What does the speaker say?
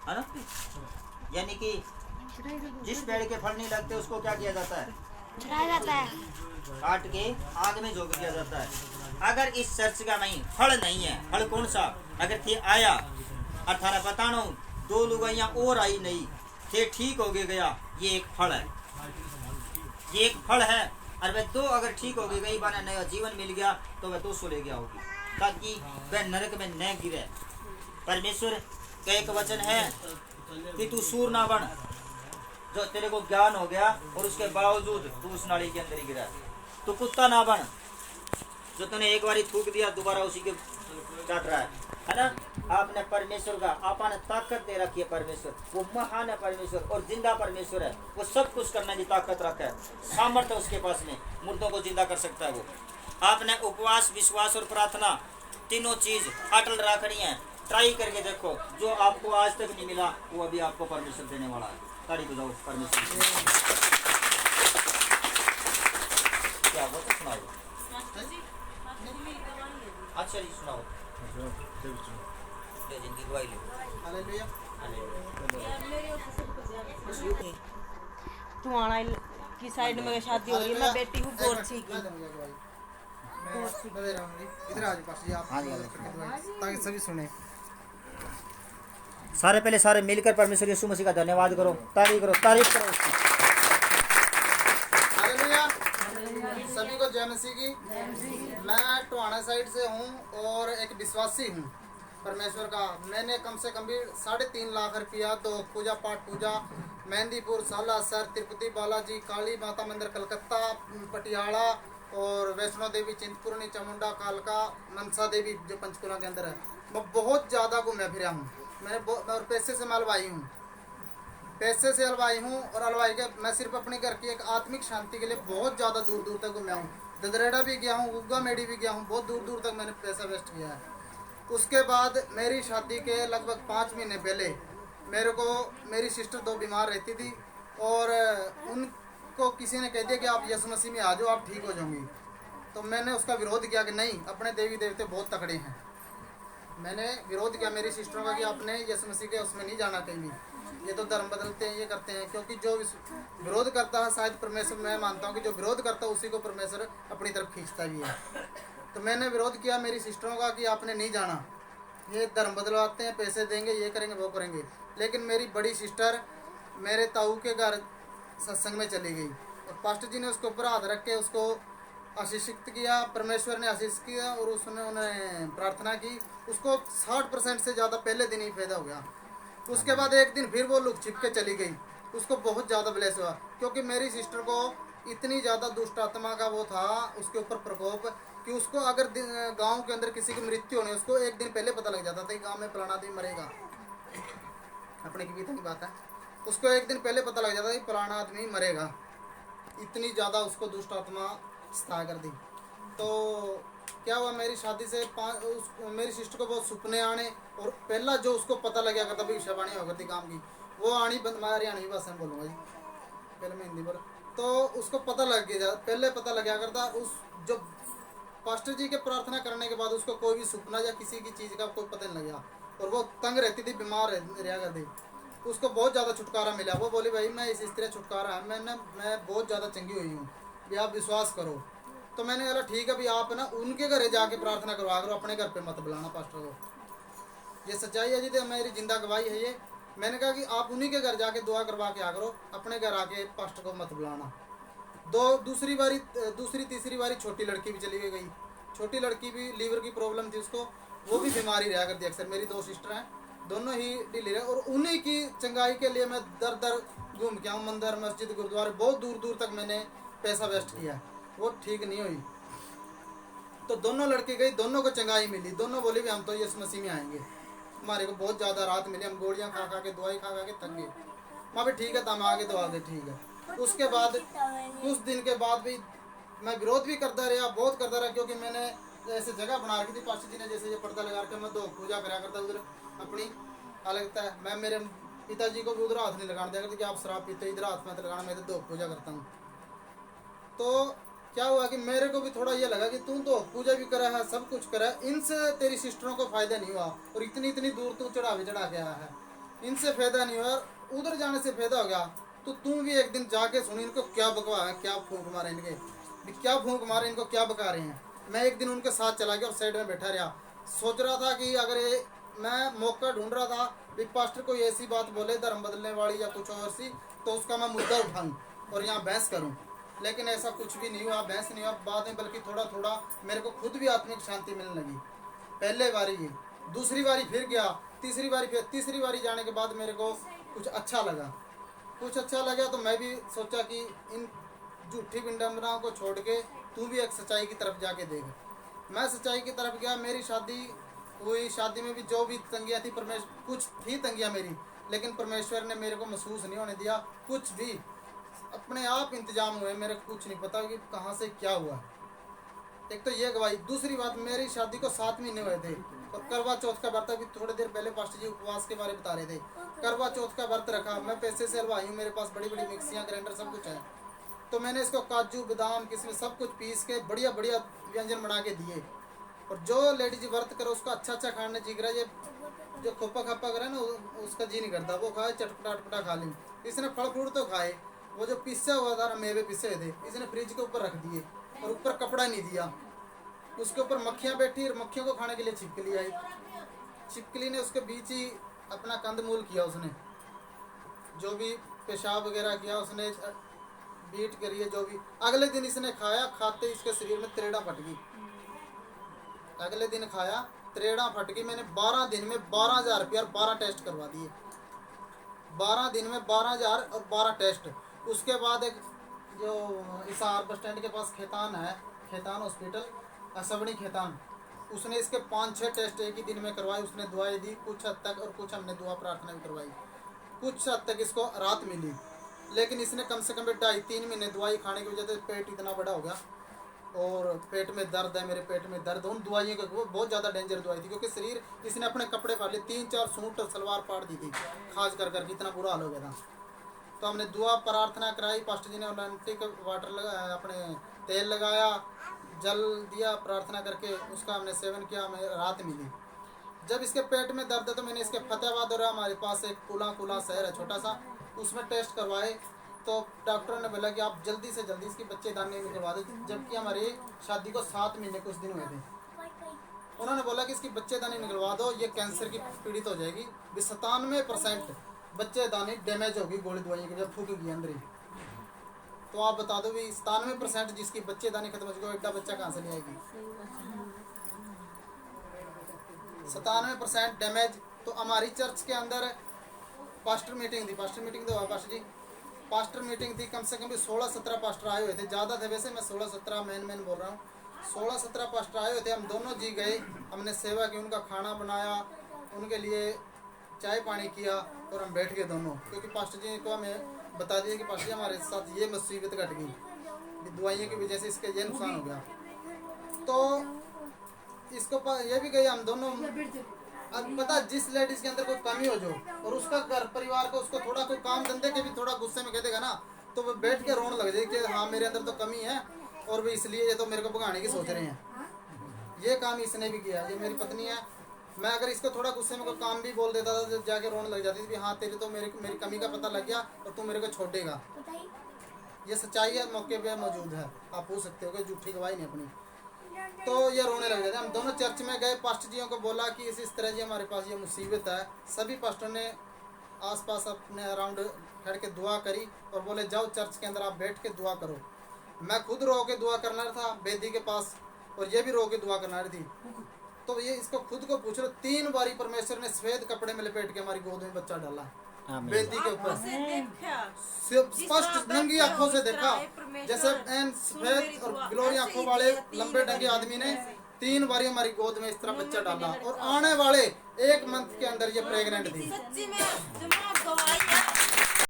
है ना। यानी कि जिस पेड़ के फल नहीं लगते उसको क्या किया जाता है, छुड़ाया जाता है, काट के आग में झोंक दिया जाता है। अगर इस चर्च का नहीं फल नहीं है, फल कौन सा, अगर थे आया और थारा बताना दो लुगाइयाँ और आई नहीं थे ठीक हो गया, ये एक फल है, ये एक फल है। और वह दो अगर ठीक हो गई बार नया जीवन मिल गया तो वह 200 ले गया होगी, ताकि वह नरक में न गिरे। परमेश्वर का एक वचन है कि तू सूर ना बन, जो तेरे को ज्ञान हो गया और उसके बावजूद तू उस नाली के अंदर ही गिरा। तू कुत्ता ना बन, जो तूने एक बार थूक दिया दोबारा उसी के चाट रहा है ना। आपने परमेश्वर का आपने ताकत दे रखी है, परमेश्वर वो महान है, परमेश्वर और जिंदा परमेश्वर है, वो सब कुछ करने की ताकत रखा है, सामर्थ्य उसके पास में, मुर्दों को जिंदा कर सकता है वो। आपने उपवास विश्वास और प्रार्थना तीनों चीज अटल रखनी है, ट्राई करके देखो, जो आपको आज तक नहीं मिला वो अभी आपको परमेश्वर देने वाला है। ताड़ी बजाओ परमेश्वर। क्या बोलते सुनाओ, अच्छा जी सुनाओ, जिनकी गवाही लो। तुम्हारा की साइड में शादी हो रही है, मैं बेटी हूँ गोरछी की। इधर आज पास जी आप ताकि सभी सुने। सारे पहले सारे मिलकर परमेश्वर यीशु मसीह का धन्यवाद करो, तारीफ करो उसकी। हालेलुया। सभी को जय मसीह की। मैं टोहाना साइड से हूँ और एक विश्वासी हूँ परमेश्वर का। मैंने कम से कम भी 3.5 लाख रुपया तो पूजा पाठ पूजा मेहंदीपुर, सालासर, तिरुपति बालाजी, काली माता मंदिर कलकत्ता, पटियाला और वैष्णो देवी, चिंतपूर्णी, चामुंडा, कालका, मनसा देवी जो पंचकुला के अंदर है, मैं बहुत ज़्यादा घूमया फिरा हूँ। और पैसे से मैं हलवाई हूँ, पैसे से हलवाई हूँ। और हलवाई के मैं सिर्फ अपने घर की एक आत्मिक शांति के लिए बहुत ज़्यादा दूर दूर तक घूमया हूँ। ददरेड़ा भी गया हूँ, उग्गा मेडी भी गया हूँ, बहुत दूर दूर तक मैंने पैसा वेस्ट किया है। उसके बाद मेरी शादी के लगभग 5 महीने पहले मेरी सिस्टर 2 बीमार रहती थी और उनको किसी ने कह दिया कि आप यीशु मसीह में आ जाओ, आप ठीक हो जाओगी। तो मैंने उसका विरोध किया कि नहीं, अपने देवी देवते बहुत तकड़े हैं। मैंने विरोध किया मेरी सिस्टरों का कि आपने यीशु मसीह के उसमें नहीं जाना कहीं भी, ये तो धर्म बदलते हैं, ये करते हैं। क्योंकि जो विरोध करता है शायद परमेश्वर, मैं मानता हूँ कि जो विरोध करता है उसी को परमेश्वर अपनी तरफ खींचता भी है। तो मैंने विरोध किया मेरी सिस्टरों का कि आपने नहीं जाना, ये धर्म बदलवाते हैं, पैसे देंगे, ये करेंगे वो करेंगे। लेकिन मेरी बड़ी सिस्टर मेरे ताऊ के घर सत्संग में चली गई और पास्टर जी ने उसके ऊपर हाथ रख के उसको आशीषित किया, परमेश्वर ने आशीष किया और उसने उन्हें प्रार्थना की। उसको 60% से ज़्यादा पहले दिन ही फायदा हो गया। उसके बाद एक दिन फिर वो लुक छिप के चली गई, उसको बहुत ज़्यादा ब्लेस हुआ। क्योंकि मेरी सिस्टर को इतनी ज़्यादा दुष्ट आत्मा का वो था उसके ऊपर प्रकोप कि उसको अगर गांव के अंदर किसी की मृत्यु होनी, उसको एक दिन पहले पता लग जाता था कि गांव में फलाना आदमी मरेगा। अपने की बीते की बात है, उसको एक दिन पहले पता लग जाता कि फलाना आदमी मरेगा। इतनी ज़्यादा उसको दुष्ट आत्मा सता कर दी। तो क्या हुआ, मेरी शादी से मेरी सिस्टर को बहुत सपने आने और पहला जो उसको पता लग गया करता भविष्यवाणी हो करती काम की, वो आनी बंद। मैं हरियाणवी भाषा में बोलूँगा जी, पहले मैं हिंदी बोल। तो उसको पता लग गया, पहले पता लग गया करता। उस जो पास्टर जी के प्रार्थना करने के बाद उसको कोई भी सपना या किसी की चीज़ का कोई पता नहीं लगा और वो तंग रहती थी, बीमार रहा करती। उसको बहुत ज़्यादा छुटकारा मिला। वो बोली भाई मैं इस तरह छुटकारा है, मैं बहुत ज़्यादा चंगी हुई हूँ, भी आप विश्वास करो। तो मैंने कहा ठीक है भी आप ना उनके घर जाके प्रार्थना करवा करो, अपने घर पे मत बुलाना पास्टर को। ये सच्चाई है जी, तो मेरी जिंदा गवाही है ये। मैंने कहा कि आप उन्हीं के घर जाके दुआ करवा के आ करो, अपने घर आके पास्टर को मत बुलाना। दूसरी तीसरी बारी छोटी लड़की भी चली गई। छोटी लड़की भी लीवर की प्रॉब्लम थी उसको, वो भी बीमारी रहा करती अक्सर। मेरी 2 सिस्टर हैं, दोनों ही ढीली रहे और उन्हीं की चंगाई के लिए मैं दर दर घूम के आऊँ, मंदिर मस्जिद गुरुद्वारे बहुत दूर दूर तक मैंने पैसा वेस्ट किया, वो ठीक नहीं हुई। तो दोनों लड़की गई, दोनों को चंगाई मिली, दोनों बोली भी हम तो यीशु मसीह में आएंगे, हमारे को बहुत ज़्यादा राहत मिली, हम गोलियाँ खा खा के दवाई खा खा के थक गए। माँ भी ठीक है, तो हम आगे तो आगे ठीक है। उसके बाद कुछ दिन के बाद भी मैं विरोध भी करता रहा, बहुत करता रहा। क्योंकि मैंने ऐसे जगह बना रखी थी, पास्टर जी ने जैसे ये पर्दा लगा के मैं 2 पूजा करा करता उधर अपनी अलगता है। मैं मेरे पिताजी को भी उधर हाथ नहीं लगाने दिया करती कि आप शराब पीते इधर हाथ मत लगाना, मैं तो 2 पूजा करता हूँ। तो क्या हुआ कि मेरे को भी थोड़ा ये लगा कि तू तो पूजा भी करा है, सब कुछ करा है, इनसे तेरी सिस्टरों को फायदा नहीं हुआ और इतनी इतनी दूर तू चढ़ावे चढ़ा के आया है। इनसे फायदा नहीं हुआ, उधर जाने से फायदा हो गया। तो तुम भी एक दिन जाके सुनी इनको क्या बकवा है, क्या फूंक मारे इनके, क्या फूंक मारे इनको, क्या बका रहे हैं। मैं एक दिन उनके साथ चला गया और साइड में बैठा रहा, सोच रहा था कि अगर ये मैं मौका ढूंढ रहा था भी पास्टर कोई ऐसी बात बोले धर्म बदलने वाली या कुछ और सी, तो उसका मैं मुद्दा उठाऊं और यहाँ बहस करूं। लेकिन ऐसा कुछ भी नहीं हुआ, बहस नहीं हुआ बाद में, बल्कि थोड़ा थोड़ा मेरे को खुद भी आत्मिक शांति मिलने लगी। पहले बारी ये, दूसरी बारी फिर गया, तीसरी बारी फिर, तीसरी बारी जाने के बाद मेरे को कुछ अच्छा लगा, कुछ अच्छा लगा। तो मैं भी सोचा कि इन झूठी विडंबनाओं को छोड़ के तू भी एक सच्चाई की तरफ जाके देख। मैं सच्चाई की तरफ गया, मेरी शादी हुई, शादी में भी जो भी तंगियाँ थी, परमेश्वर कुछ थी तंगियाँ मेरी, लेकिन परमेश्वर ने मेरे को महसूस नहीं होने दिया कुछ भी, अपने आप इंतजाम हुए। मेरे को कुछ नहीं पता कि कहाँ से क्या हुआ। एक तो ये गवाही, दूसरी बात मेरी शादी को 7 महीने हुए थे और करवा चौथ का व्रत, अभी थोड़ी देर पहले पास्टर जी उपवास के बारे में बता रहे थे, करवा चौथ का व्रत रखा। मैं पैसे से हलवाई हूँ, मेरे पास बड़ी बड़ी मिक्सियाँ, ग्राइंडर सब कुछ है। तो मैंने इसको काजू बादाम किसमिस सब कुछ पीस के बढ़िया बढ़िया व्यंजन बना के दिए। और जो लेडीज व्रत करे उसको अच्छा अच्छा खाने जी करा, ये जो खोपा खापा करे ना उसका जी नहीं करता, वो खाए चटपटा अटपटा खा ली। इसने फल फ्रूट तो खाए, वो जो पिसा हुआ था ना मेवे पिसे हुए थे, इसने फ्रिज के ऊपर रख दिए और ऊपर कपड़ा नहीं दिया। उसके ऊपर मक्खियाँ बैठी और मक्खियों को खाने के लिए छिपकली आई, छिपकली ने उसके बीच ही अपना कंदमूल किया, उसने जो भी पेशाब वगैरह किया उसने बीट करी है जो भी। अगले दिन इसने खाया, खाते इसके शरीर में त्रेड़ा फट गई। अगले दिन खाया, त्रेड़ा फट गई। मैंने 12 दिन में 12,000 रुपया और 12 टेस्ट करवा दिए, 12 दिन में 12,000 और 12 टेस्ट। उसके बाद एक जो इसार बस स्टैंड के पास खेतान है, खेतान हॉस्पिटल, असबड़ी खेतान, उसने इसके 5-6 टेस्ट एक ही दिन में करवाए। उसने दवाई दी कुछ हद तक और कुछ हमने दुआ प्रार्थना भी करवाई, कुछ हद तक इसको राहत मिली। लेकिन इसने कम से कम 2.5-3 महीने दवाई खाने की वजह से पेट इतना बड़ा हो गया और पेट में दर्द है, मेरे पेट में दर्द। उन दवाइयों का वो बहुत ज़्यादा डेंजर दवाई थी, क्योंकि शरीर इसने अपने कपड़े फाड़ लिए, 3-4 सूट और सलवार फाड़ दी थी खास कर करके, इतना बुरा हाल हो गया था। तो हमने दुआ प्रार्थना कराई, पास्टर जी ने ऑलरेंटिक वाटर लगाया, अपने तेल लगाया, जल दिया, प्रार्थना करके उसका हमने सेवन किया, हमें राहत मिली। जब इसके पेट में दर्द है तो मैंने इसके फतेहाबाद और हमारे पास एक कुला शहर है छोटा सा, उसमें टेस्ट करवाए। तो डॉक्टर ने बोला कि आप जल्दी से जल्दी इसकी बच्चेदानी निकलवा दो, जबकि हमारी शादी को 7 महीने कुछ दिन हुए थे। उन्होंने बोला कि इसकी बच्चेदानी निकलवा दो, ये कैंसर की पीड़ित हो जाएगी। 97% बच्चेदानी डैमेज होगी गोली दवाई की, जब फूकेगी अंदर ही। तो आप बता दो भी 97% जिसकी बच्चेदानी खत्म हो जाएगी, एड्डा बच्चा कहाँ से ले आएगी। 97% डैमेज। तो हमारी चर्च के अंदर पास्टर मीटिंग थी, पास्टर मीटिंग तो हुआ पास्टर जी, पास्टर मीटिंग थी, कम से कम भी 16-17 पास्टर आए हुए थे, ज़्यादा थे वैसे, मैं 16-17 मैन बोल रहा हूँ, 16-17 पास्टर आए हुए थे। हम दोनों जी गए, हमने सेवा की, उनका खाना बनाया, उनके लिए चाय पानी किया और हम बैठ गए दोनों, क्योंकि पास्टर जी को हमें बता दिया कि पास्टर जी हमारे साथ ये मुसीबत घट गई, दवाइयों की वजह से इसके ये नुकसान हो गया। तो इसको ये भी गए हम दोनों। अब पता जिस लेडीज के अंदर कोई कमी हो जो और उसका घर परिवार को उसको थोड़ा कोई काम धंधे के भी थोड़ा गुस्से में कह देगा ना, तो वो बैठ के रोने लग जाए कि हाँ मेरे अंदर तो कमी है और वो इसलिए ये तो मेरे को भगाने की सोच रहे हैं। ये काम इसने भी किया, ये मेरी पत्नी है। मैं अगर इसको थोड़ा गुस्से में कोई काम भी बोल देता था तो जाके रोने लग जाती थी, हाँ तेरे तो मेरी कमी का पता लग गया और तू मेरे को छोड़ेगा। ये सच्चाई है, मौके पे मौजूद है, आप पूछ सकते हो कि झूठी गवाही नहीं अपनी। तो ये रोने लग जाते। हम दोनों चर्च में गए, पास्टर जियों को बोला कि इस तरह जी हमारे पास ये मुसीबत है। सभी पास्टर ने आसपास अपने अराउंड खड़ के दुआ करी और बोले जाओ चर्च के अंदर आप बैठ के दुआ करो। मैं खुद रो के दुआ करना था बेदी के पास और ये भी रो के दुआ करना रही थी। तो ये इसको खुद को पूछ लो, 3 बारी परमेश्वर ने सफेद कपड़े में लपेट के हमारी गोद में बच्चा डाला बेदी के ऊपर, स्पष्ट नंगी आंखों से देखा, जैसे एन सफेद और ग्लोरी आंखों वाले लंबे डंगे आदमी ने 3 बारी हमारी गोद में इस तरह बच्चा डाला और आने वाले 1 मंथ के अंदर ये प्रेग्नेंट थी। सच्ची में